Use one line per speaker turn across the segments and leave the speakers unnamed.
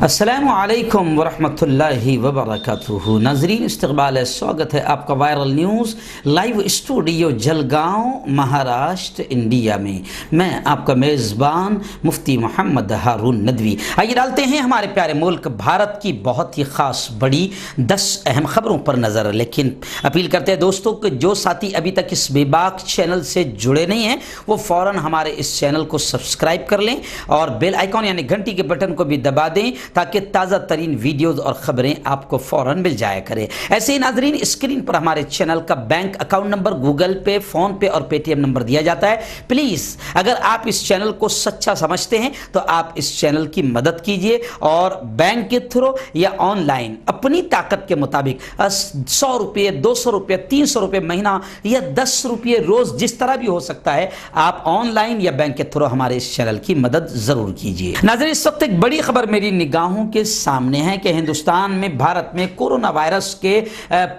السلام علیکم ورحمۃ اللہ وبرکاتہ۔ ناظرین استقبال ہے، سواگت ہے آپ کا viral news live studio Jalgaon Maharashtra India میں۔ میں آپ کا میزبان مفتی محمد ہارون ندوی۔ آئیے ڈالتے ہیں ہمارے پیارے ملک بھارت کی بہت ہی خاص بڑی 10 اہم خبروں پر نظر، لیکن اپیل کرتے ہیں دوستوں کہ جو ساتھی ابھی تک اس بے باک چینل سے جڑے نہیں ہیں وہ فوراً ہمارے اس چینل کو سبسکرائب کر لیں اور بیل آئیکن یعنی گھنٹی کے بٹن کو بھی دبا دیں تاکہ تازہ ترین ویڈیوز اور خبریں آپ کو فوراً مل جایا کرے۔ ایسے ہی ناظرین اسکرین پر ہمارے چینل کا بینک اکاؤنٹ نمبر، گوگل پے، فون پے اور پے ٹی ایم نمبر دیا جاتا ہے۔ پلیز اگر آپ اس چینل کو سچا سمجھتے ہیں تو آپ اس چینل کی مدد کیجئے اور بینک کے تھرو یا آن لائن اپنی طاقت کے مطابق 100 روپے، 200 روپے، 300 روپے مہینہ یا 10 روپے روز، جس طرح بھی ہو سکتا ہے، آپ آن لائن یا بینک کے تھرو ہمارے اس چینل کی مدد ضرور کیجئے۔ ناظرین اس وقت ایک بڑی خبر میری نگاہوں کے سامنے ہے کہ ہندوستان میں، بھارت میں کورونا وائرس کے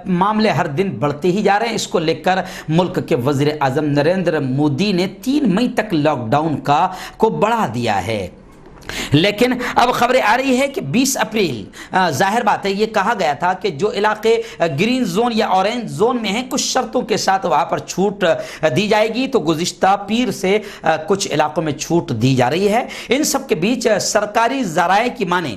معاملے ہر دن بڑھتے ہی جا رہے ہیں۔ اس کو لے کر ملک کے وزیر اعظم نریندر مودی نے 3 مئی تک لاک ڈاؤن کو بڑھا دیا ہے، لیکن اب خبریں آ رہی ہے کہ 20 اپریل، ظاہر بات ہے یہ کہا گیا تھا کہ جو علاقے گرین زون یا اورنج زون میں ہیں کچھ شرطوں کے ساتھ وہاں پر چھوٹ دی جائے گی، تو گزشتہ پیر سے کچھ علاقوں میں چھوٹ دی جا رہی ہے۔ ان سب کے بیچ سرکاری ذرائع کی مانیں،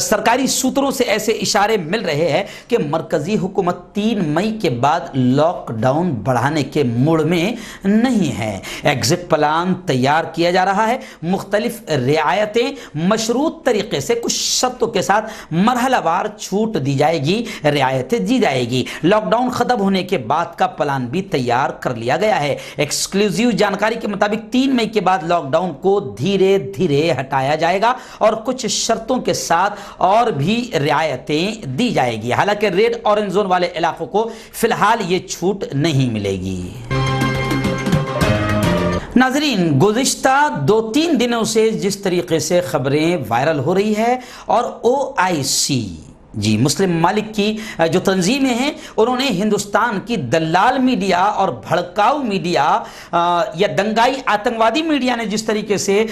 سرکاری سوتروں سے ایسے اشارے مل رہے ہیں کہ مرکزی حکومت 3 مئی کے بعد لاک ڈاؤن بڑھانے کے موڈ میں نہیں ہے۔ ایگزٹ پلان تیار کیا جا رہا ہے، مختلف رعایتیں مشروط طریقے سے کچھ شرطوں کے ساتھ مرحلہ وار چھوٹ دی جائے گی، رعایتیں دی جائے گی۔ لاک ڈاؤن ختم ہونے کے بعد کا پلان بھی تیار کر لیا گیا ہے۔ ایکسکلوزیو جانکاری کے مطابق 3 مئی کے بعد لاک ڈاؤن کو دھیرے دھیرے ہٹایا جائے گا اور کچھ شرطوں کے ساتھ اور بھی رعایتیں دی جائے گی۔ حالانکہ ریڈ اورنج زون والے علاقوں کو فی الحال یہ چھوٹ نہیں ملے گی۔ ناظرین گزشتہ 2-3 دنوں سے جس طریقے سے خبریں وائرل ہو رہی ہے اور OIC مسلم ممالک کی جو تنظیمیں ہیں انہوں نے ہندوستان کی دلال میڈیا اور بھڑکاؤ میڈیا یا دنگائی آتنکوادی میڈیا نے جس طریقے سے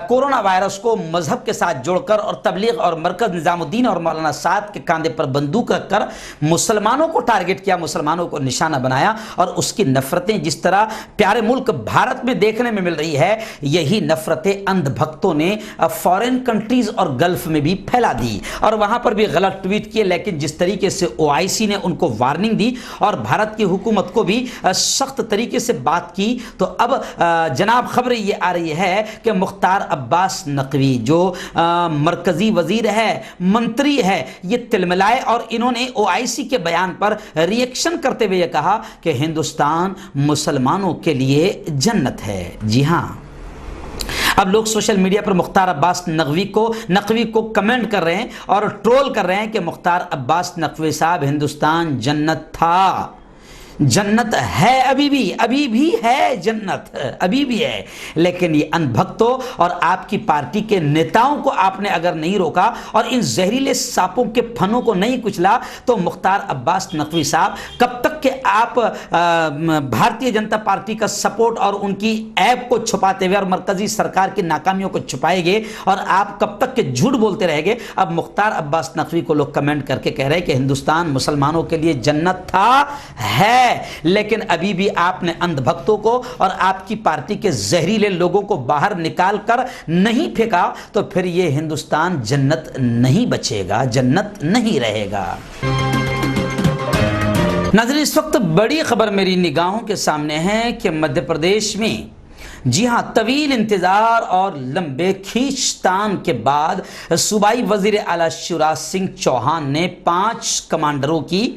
کورونا وائرس کو مذہب کے ساتھ جوڑ کر اور تبلیغ اور مرکز نظام الدین اور مولانا سعد کے کاندھے پر بندوق رکھ کر مسلمانوں کو ٹارگٹ کیا، مسلمانوں کو نشانہ بنایا اور اس کی نفرتیں جس طرح پیارے ملک بھارت میں دیکھنے میں مل رہی ہے، یہی نفرتیں اندھ بھکتوں نے فورن کنٹریز اور گلف میں بھی پھیلا دی اور وہاں پر بھی غلط ٹویٹ کیے۔ لیکن جس طریقے سے OIC نے ان کو وارننگ دی اور بھارت کی حکومت کو بھی سخت طریقے سے بات کی، تو اب جناب خبر یہ آ رہی ہے کہ مختار عباس نقوی جو مرکزی وزیر ہے، منتری ہے، یہ تلملائے اور انہوں نے OIC کے بیان پر ری ایکشن کرتے ہوئے یہ کہا کہ ہندوستان مسلمانوں کے لیے جنت ہے۔ جی ہاں، اب لوگ سوشل میڈیا پر مختار عباس نقوی کو کمنٹ کر رہے ہیں اور ٹرول کر رہے ہیں کہ مختار عباس نقوی صاحب، ہندوستان جنت تھا، جنت ہے، ابھی بھی ہے، جنت ابھی بھی ہے، لیکن یہ ان بھکتوں اور آپ کی پارٹی کے نیتاؤں کو آپ نے اگر نہیں روکا اور ان زہریلے سانپوں کے پھنوں کو نہیں کچلا تو مختار عباس نقوی صاحب کب تک کہ آپ بھارتیہ جنتا پارٹی کا سپورٹ اور ان کی ایب کو چھپاتے ہوئے اور مرکزی سرکار کی ناکامیوں کو چھپائے گے اور آپ کب تک کہ جھوٹ بولتے رہے گے؟ اب مختار عباس نقوی کو لوگ کمنٹ کر کے کہہ رہے ہیں کہ ہندوستان مسلمانوں کے لیے جنت تھا، ہے، لیکن ابھی بھی آپ نے اندھ بھکتوں کو اور آپ کی پارٹی کے زہریلے لوگوں کو باہر نکال کر نہیں پھینکا تو پھر یہ ہندوستان جنت نہیں بچے گا، جنت نہیں رہے گا۔ ناظرین اس وقت بڑی خبر میری نگاہوں کے سامنے ہے کہ مدھیہ پردیش میں، جی ہاں، طویل انتظار اور لمبے کھینچتان کے بعد صوبائی وزیر اعلیٰ شیوراج سنگھ چوہان نے 5 کمانڈروں کی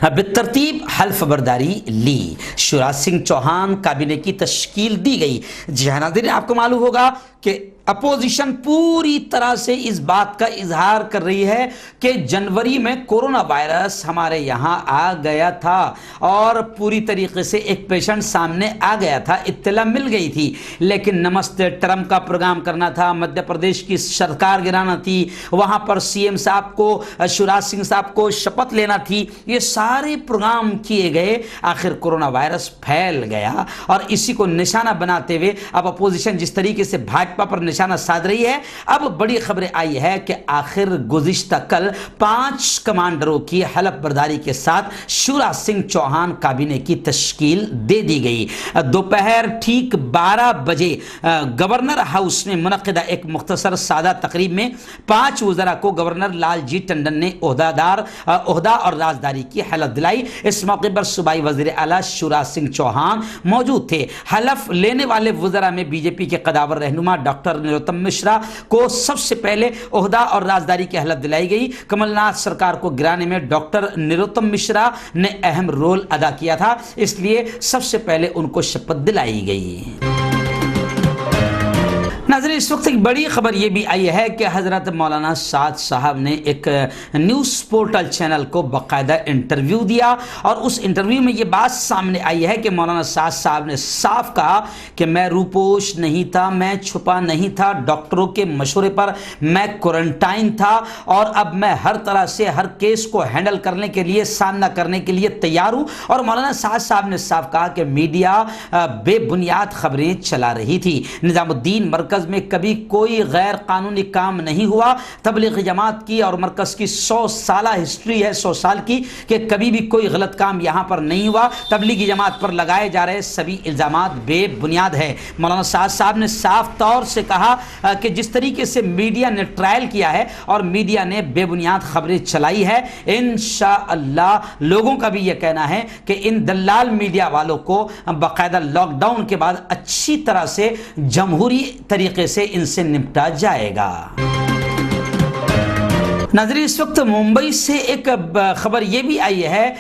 بالترتیب حلف برداری لی۔ شیوراج سنگھ چوہان کابینہ کی تشکیل دی گئی۔ جی ہاں ناظرین، آپ کو معلوم ہوگا کہ اپوزیشن پوری طرح سے اس بات کا اظہار کر رہی ہے کہ جنوری میں کورونا وائرس ہمارے یہاں آ گیا تھا اور پوری طریقے سے ایک پیشنٹ سامنے آ گیا تھا، اطلاع مل گئی تھی، لیکن نمستے ٹرمپ کا پروگرام کرنا تھا، مدھیہ پردیش کی سرکار گرانا تھی، وہاں پر CM صاحب کو، شیوراج سنگھ صاحب کو شپت لینا تھی، یہ سارے پروگرام کیے گئے، آخر کورونا وائرس پھیل گیا اور اسی کو نشانہ بناتے ہوئے اب اپوزیشن جس طریقے سے بھاجپا پر نشانہ سادھ رہی ہے۔ اب بڑی خبریں آئی ہے کہ آخر گزشتہ کل 5 کمانڈروں کی حلف برداری کے ساتھ شیوراج سنگھ چوہان کابینہ کی تشکیل دے دی گئی۔ دوپہر ٹھیک 12 بجے گورنر ہاؤس میں منعقدہ ایک مختصر سادہ تقریب میں 5 وزراء کو گورنر لال جی ٹنڈن نے عہدہ اور رازداری کی حلف دلائی۔ اس موقع پر صوبائی وزیر اعلیٰ شیوراج سنگھ چوہان موجود تھے۔ حلف لینے والے وزراء میں بی جے پی کے قداور رہنما ڈاکٹر نروتم مشرا کو سب سے پہلے عہدہ اور رازداری کی حلف دلائی گئی۔ کمل ناتھ سرکار کو گرانے میں ڈاکٹر نروتم مشرا نے اہم رول ادا کیا تھا، اس لیے سب سے پہلے ان کو شپث دلائی گئی۔ ناظرین، اس وقت ایک بڑی خبر یہ بھی آئی ہے کہ حضرت مولانا سعد صاحب نے ایک نیوز پورٹل چینل کو باقاعدہ انٹرویو دیا، اور اس انٹرویو میں یہ بات سامنے آئی ہے کہ مولانا سعد صاحب نے صاف کہا کہ میں روپوش نہیں تھا، میں چھپا نہیں تھا، ڈاکٹروں کے مشورے پر میں کوارنٹائن تھا، اور اب میں ہر طرح سے ہر کیس کو ہینڈل کرنے کے لیے، سامنا کرنے کے لیے تیار ہوں۔ اور مولانا سعد صاحب نے صاف کہا کہ میڈیا بے بنیاد خبریں چلا رہی تھی۔ نظام الدین مرکز میں کبھی کوئی غیر قانونی کام نہیں ہوا۔ تبلیغ جماعت کی اور مرکز کی 100 سالہ ہسٹری ہے، 100 سال کی، کہ کبھی بھی کوئی غلط کام یہاں پر نہیں ہوا۔ تبلیغی جماعت پر لگائے جا رہے سبھی الزامات بے بنیاد ہے۔ مولانا سعد صاحب نے صاف طور سے کہا کہ جس طریقے سے میڈیا نے ٹرائل کیا ہے اور میڈیا نے بے بنیاد خبریں چلائی ہے، انشاءاللہ لوگوں کا بھی یہ کہنا ہے کہ ان دلال میڈیا والوں کو باقاعدہ لاک ڈاؤن کے بعد اچھی طرح سے جمہوری طریقے سے ان سے نمٹا جائے گا۔ ناظرین، اس وقت ممبئی سے ایک خبر یہ بھی آئی ہے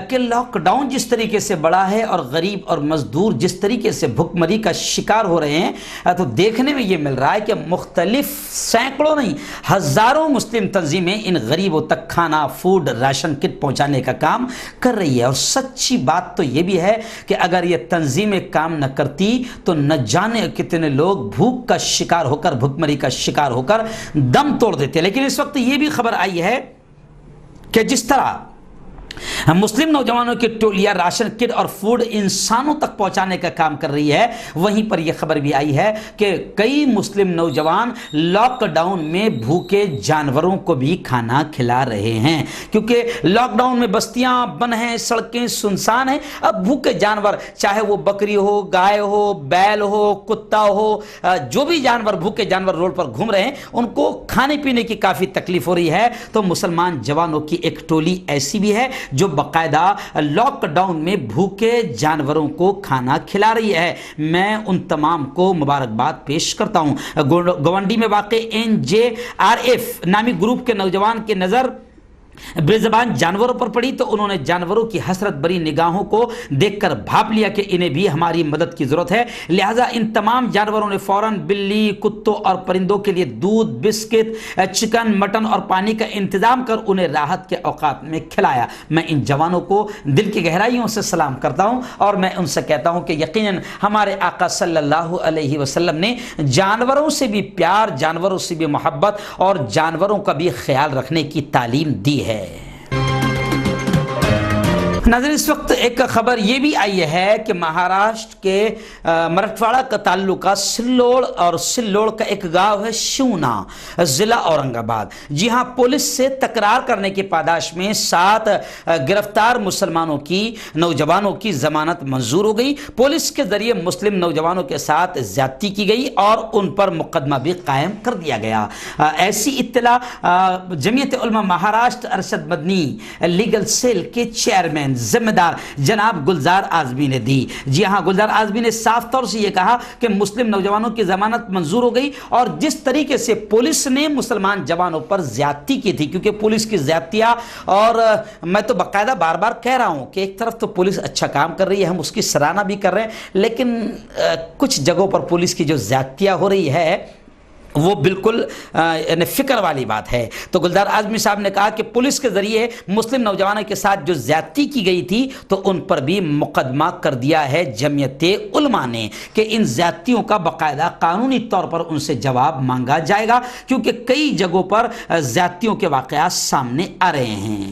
کہ لاک ڈاؤن جس طریقے سے بڑھا ہے اور غریب اور مزدور جس طریقے سے بھوک مری کا شکار ہو رہے ہیں، تو دیکھنے میں یہ مل رہا ہے کہ مختلف سینکڑوں نہیں ہزاروں مسلم تنظیمیں ان غریبوں تک کھانا، فوڈ، راشن کٹ پہنچانے کا کام کر رہی ہے۔ اور سچی بات تو یہ بھی ہے کہ اگر یہ تنظیمیں کام نہ کرتی تو نہ جانے کتنے لوگ بھوک کا شکار ہو کر، بھوک مری کا شکار ہو کر دم توڑ دیتے۔ لیکن اس وقت یہ بھی خبر آئی ہے کہ جس طرح مسلم نوجوانوں کی ٹولیاں راشن کٹ اور فوڈ انسانوں تک پہنچانے کا کام کر رہی ہے، وہیں پر یہ خبر بھی آئی ہے کہ کئی مسلم نوجوان لاک ڈاؤن میں بھوکے جانوروں کو بھی کھانا کھلا رہے ہیں، کیونکہ لاک ڈاؤن میں بستیاں بند ہیں، سڑکیں سنسان ہیں۔ اب بھوکے جانور، چاہے وہ بکری ہو، گائے ہو، بیل ہو، کتا ہو، جو بھی جانور بھوکے جانور روڈ پر گھوم رہے ہیں، ان کو کھانے پینے کی کافی تکلیف ہو رہی ہے۔ تو مسلمان جوانوں کی ایک ٹولی ایسی بھی ہے جو باقاعدہ لاک ڈاؤن میں بھوکے جانوروں کو کھانا کھلا رہی ہے۔ میں ان تمام کو مبارکباد پیش کرتا ہوں۔ گوانڈی میں واقع NJRF نامی گروپ کے نوجوان کی نظر بے زبان جانوروں پر پڑی تو انہوں نے جانوروں کی حسرت بری نگاہوں کو دیکھ کر بھاپ لیا کہ انہیں بھی ہماری مدد کی ضرورت ہے، لہٰذا ان تمام جانوروں نے فوراً بلی، کتوں اور پرندوں کے لیے دودھ، بسکٹ، چکن، مٹن اور پانی کا انتظام کر انہیں راحت کے اوقات میں کھلایا۔ میں ان جوانوں کو دل کی گہرائیوں سے سلام کرتا ہوں اور میں ان سے کہتا ہوں کہ یقیناً ہمارے آقا صلی اللہ علیہ وسلم نے جانوروں سے بھی پیار، جانوروں سے بھی محبت اور جانوروں کا بھی خیال رکھنے کی تعلیم دی ہے۔ ناظرین، اس وقت ایک خبر یہ بھی آئی ہے کہ مہاراشٹر کے مرٹھواڑہ کا تعلقہ سلوڑ اور سلوڑ کا ایک گاؤں ہے شیونا، ضلع اورنگ آباد۔ جی ہاں، پولیس سے تکرار کرنے کی پاداش میں 7 گرفتار مسلمانوں کی نوجوانوں کی ضمانت منظور ہو گئی۔ پولیس کے ذریعے مسلم نوجوانوں کے ساتھ زیادتی کی گئی اور ان پر مقدمہ بھی قائم کر دیا گیا۔ ایسی اطلاع جمعیت علماء مہاراشٹر ارشد مدنی لیگل سیل کے چیئرمین ذمہ دار جناب گلزار اعظمی نے دی۔ جی ہاں، گلزار اعظمی نے صاف طور سے یہ کہا کہ مسلم نوجوانوں کی ضمانت منظور ہو گئی، اور جس طریقے سے پولیس نے مسلمان جوانوں پر زیادتی کی تھی، کیونکہ پولیس کی زیادتیاں، اور میں تو باقاعدہ بار بار کہہ رہا ہوں کہ ایک طرف تو پولیس اچھا کام کر رہی ہے، ہم اس کی سراہنا بھی کر رہے ہیں، لیکن کچھ جگہوں پر پولیس کی جو زیادتیاں ہو رہی ہے وہ بالکل فکر والی بات ہے۔ تو گلزار اعظمی صاحب نے کہا کہ پولیس کے ذریعے مسلم نوجوانوں کے ساتھ جو زیادتی کی گئی تھی تو ان پر بھی مقدمہ کر دیا ہے جمعیت علماء نے کہ ان زیادتیوں کا باقاعدہ قانونی طور پر ان سے جواب مانگا جائے گا، کیونکہ کئی جگہوں پر زیادتیوں کے واقعات سامنے آ رہے ہیں۔